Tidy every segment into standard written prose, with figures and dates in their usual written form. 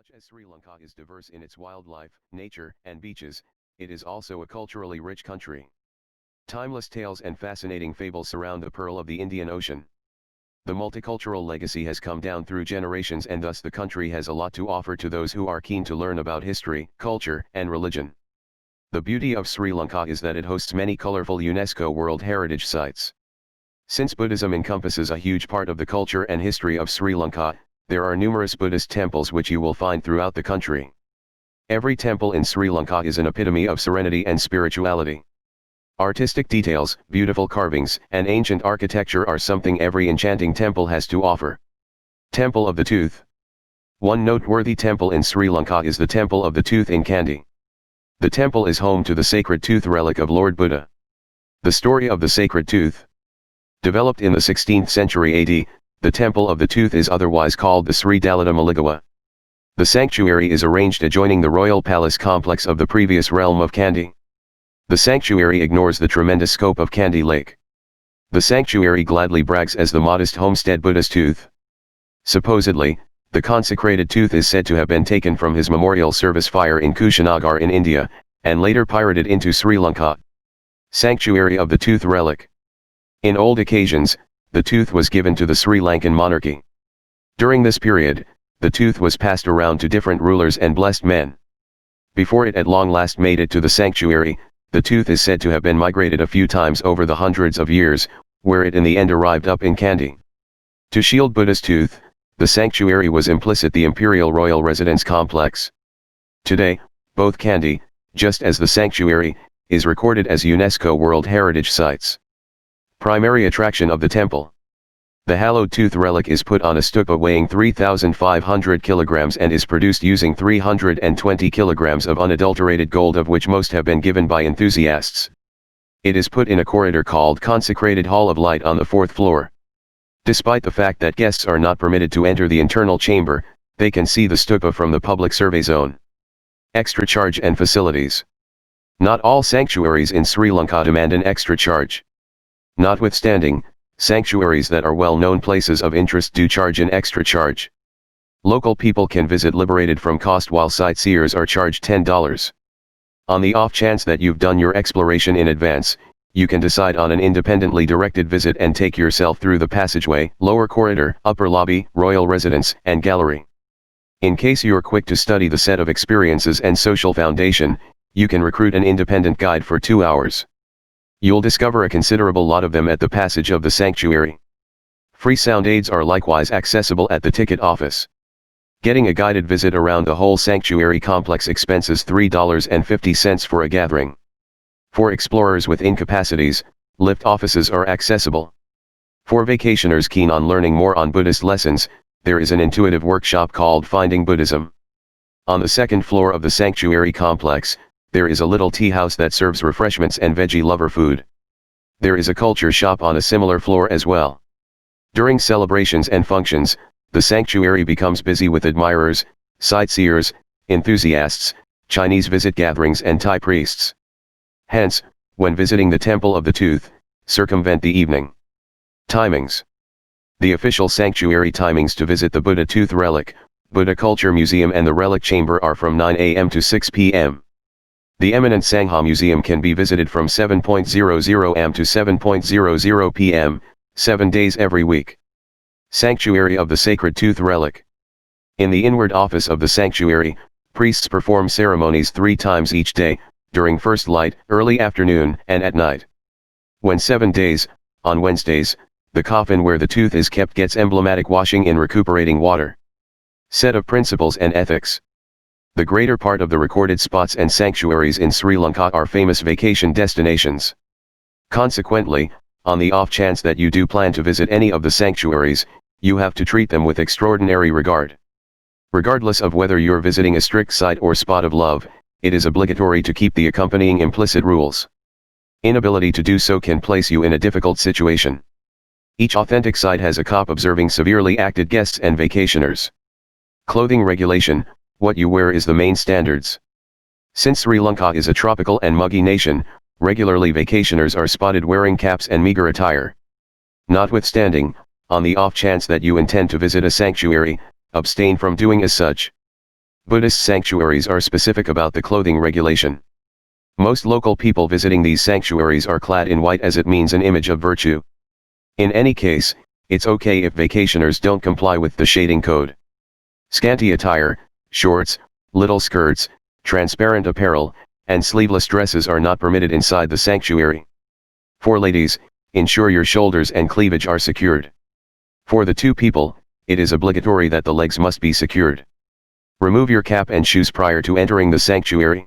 much as Sri Lanka is diverse in its wildlife, nature, and beaches, it is also a culturally rich country. Timeless tales and fascinating fables surround the pearl of the Indian Ocean. The multicultural legacy has come down through generations, and thus the country has a lot to offer to those who are keen to learn about history, culture, and religion. The beauty of Sri Lanka is that it hosts many colorful UNESCO World Heritage Sites. Since Buddhism encompasses a huge part of the culture and history of Sri Lanka, there are numerous Buddhist temples which you will find throughout the country. Every temple in Sri Lanka is an epitome of serenity and spirituality. Artistic details, beautiful carvings, and ancient architecture are something every enchanting temple has to offer. Temple of the Tooth. One noteworthy temple in Sri Lanka is the Temple of the Tooth in Kandy. The temple is home to the sacred tooth relic of Lord Buddha. The story of the sacred tooth. Developed in the 16th century AD, the Temple of the Tooth is otherwise called the Sri Dalita Maligawa. The sanctuary is arranged adjoining the royal palace complex of the previous realm of Kandy. The sanctuary ignores the tremendous scope of Kandy Lake. The sanctuary gladly brags as the modest homestead Buddha's tooth. Supposedly, the consecrated tooth is said to have been taken from his memorial service fire in Kushinagar in India, and later pirated into Sri Lanka. Sanctuary of the Tooth Relic. In old occasions, the tooth was given to the Sri Lankan monarchy. During this period, the tooth was passed around to different rulers and blessed men. Before it at long last made it to the sanctuary, the tooth is said to have been migrated a few times over the hundreds of years, where it in the end arrived up in Kandy. To shield Buddha's tooth, the sanctuary was implicit the imperial royal residence complex. Today, both Kandy, just as the sanctuary, is recorded as UNESCO World Heritage Sites. Primary attraction of the temple. The hallowed tooth relic is put on a stupa weighing 3,500 kilograms and is produced using 320 kilograms of unadulterated gold, of which most have been given by enthusiasts. It is put in a corridor called Consecrated Hall of Light on the 4th floor. Despite the fact that guests are not permitted to enter the internal chamber, they can see the stupa from the public survey zone. Extra charge and facilities. Not all sanctuaries in Sri Lanka demand an extra charge. Notwithstanding, sanctuaries that are well-known places of interest do charge an extra charge. Local people can visit liberated from cost, while sightseers are charged $10. On the off chance that you've done your exploration in advance, you can decide on an independently directed visit and take yourself through the passageway, lower corridor, upper lobby, royal residence, and gallery. In case you're quick to study the set of experiences and social foundation, you can recruit an independent guide for 2 hours. You'll discover a considerable lot of them at the passage of the sanctuary. Free sound aids are likewise accessible at the ticket office. Getting a guided visit around the whole sanctuary complex expenses $3.50 for a gathering. For explorers with incapacities, lift offices are accessible. For vacationers keen on learning more on Buddhist lessons, there is an intuitive workshop called Finding Buddhism. On the 2nd floor of the sanctuary complex, there is a little tea house that serves refreshments and veggie lover food. There is a culture shop on a similar floor as well. During celebrations and functions, the sanctuary becomes busy with admirers, sightseers, enthusiasts, Chinese visit gatherings, and Thai priests. Hence, when visiting the Temple of the Tooth, circumvent the evening timings. The official sanctuary timings to visit the Buddha Tooth Relic, Buddha Culture Museum, and the Relic Chamber are from 9 a.m. to 6 p.m. The eminent Sangha Museum can be visited from 7:00 am to 7:00 p.m., 7 days every week. Sanctuary of the Sacred Tooth Relic. In the inward office of the sanctuary, priests perform ceremonies 3 times each day, during first light, early afternoon, and at night. When 7 days, on Wednesdays, the coffin where the tooth is kept gets emblematic washing in recuperating water. Set of principles and ethics. The greater part of the recorded spots and sanctuaries in Sri Lanka are famous vacation destinations. Consequently, on the off chance that you do plan to visit any of the sanctuaries, you have to treat them with extraordinary regard. Regardless of whether you're visiting a strict site or spot of love, it is obligatory to keep the accompanying implicit rules. Inability to do so can place you in a difficult situation. Each authentic site has a cop observing severely acted guests and vacationers. Clothing regulation. What you wear is the main standards. Since Sri Lanka is a tropical and muggy nation, regularly vacationers are spotted wearing caps and meager attire. Notwithstanding, on the off chance that you intend to visit a sanctuary, abstain from doing as such. Buddhist sanctuaries are specific about the clothing regulation. Most local people visiting these sanctuaries are clad in white as it means an image of virtue. In any case, it's okay if vacationers don't comply with the shading code. Scanty attire, shorts, little skirts, transparent apparel, and sleeveless dresses are not permitted inside the sanctuary. For ladies, ensure your shoulders and cleavage are secured. For the two people, it is obligatory that the legs must be secured. Remove your cap and shoes prior to entering the sanctuary.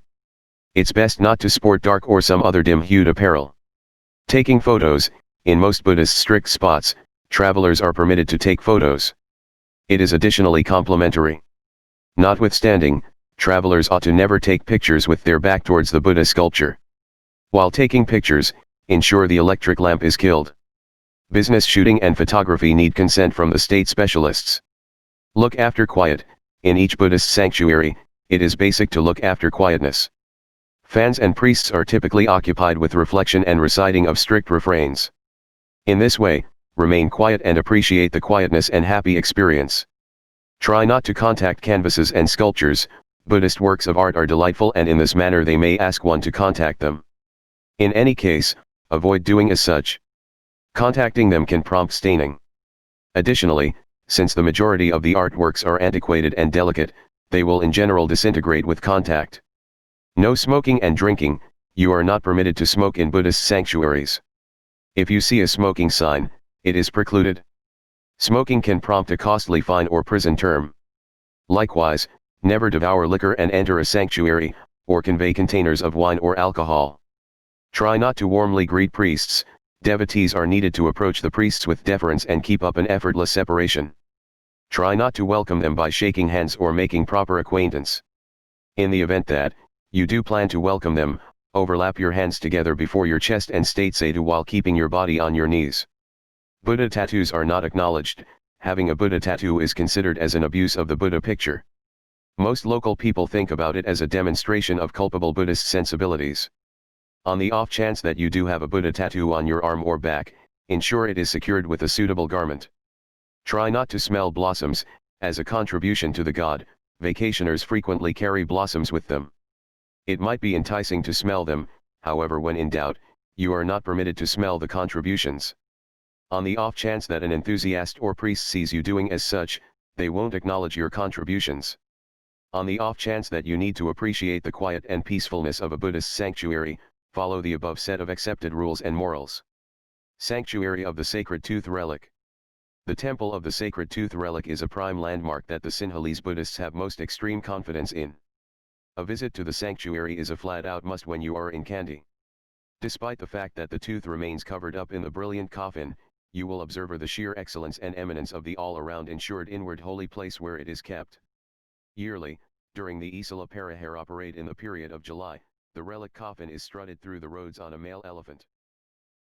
It's best not to sport dark or some other dim-hued apparel. Taking photos, in most Buddhist strict spots, travelers are permitted to take photos. It is additionally complimentary. Notwithstanding, travelers ought to never take pictures with their back towards the Buddha sculpture. While taking pictures, ensure the electric lamp is killed. Business shooting and photography need consent from the state specialists. Look after quiet. In each Buddhist sanctuary, it is basic to look after quietness. Fans and priests are typically occupied with reflection and reciting of strict refrains. In this way, remain quiet and appreciate the quietness and happy experience. Try not to contact canvases and sculptures. Buddhist works of art are delightful, and in this manner they may ask one to contact them. In any case, avoid doing as such. Contacting them can prompt staining. Additionally, since the majority of the artworks are antiquated and delicate, they will in general disintegrate with contact. No smoking and drinking. You are not permitted to smoke in Buddhist sanctuaries. If you see a smoking sign, it is precluded. Smoking can prompt a costly fine or prison term. Likewise, never devour liquor and enter a sanctuary, or convey containers of wine or alcohol. Try not to warmly greet priests. Devotees are needed to approach the priests with deference and keep up an effortless separation. Try not to welcome them by shaking hands or making proper acquaintance. In the event that you do plan to welcome them, overlap your hands together before your chest and state sadhu while keeping your body on your knees. Buddha tattoos are not acknowledged. Having a Buddha tattoo is considered as an abuse of the Buddha picture. Most local people think about it as a demonstration of culpable Buddhist sensibilities. On the off chance that you do have a Buddha tattoo on your arm or back, ensure it is secured with a suitable garment. Try not to smell blossoms. As a contribution to the god, vacationers frequently carry blossoms with them. It might be enticing to smell them, however, when in doubt, you are not permitted to smell the contributions. On the off chance that an enthusiast or priest sees you doing as such, they won't acknowledge your contributions. On the off chance that you need to appreciate the quiet and peacefulness of a Buddhist sanctuary, follow the above set of accepted rules and morals. Sanctuary of the Sacred Tooth Relic. The Temple of the Sacred Tooth Relic is a prime landmark that the Sinhalese Buddhists have most extreme confidence in. A visit to the sanctuary is a flat-out must when you are in Kandy. Despite the fact that the tooth remains covered up in the brilliant coffin, you will observe the sheer excellence and eminence of the all-around ensured inward holy place where it is kept. Yearly, during the Isala Parahera parade in the period of July, the relic coffin is strutted through the roads on a male elephant.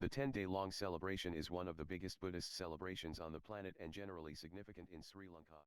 The 10-day-long celebration is one of the biggest Buddhist celebrations on the planet and generally significant in Sri Lanka.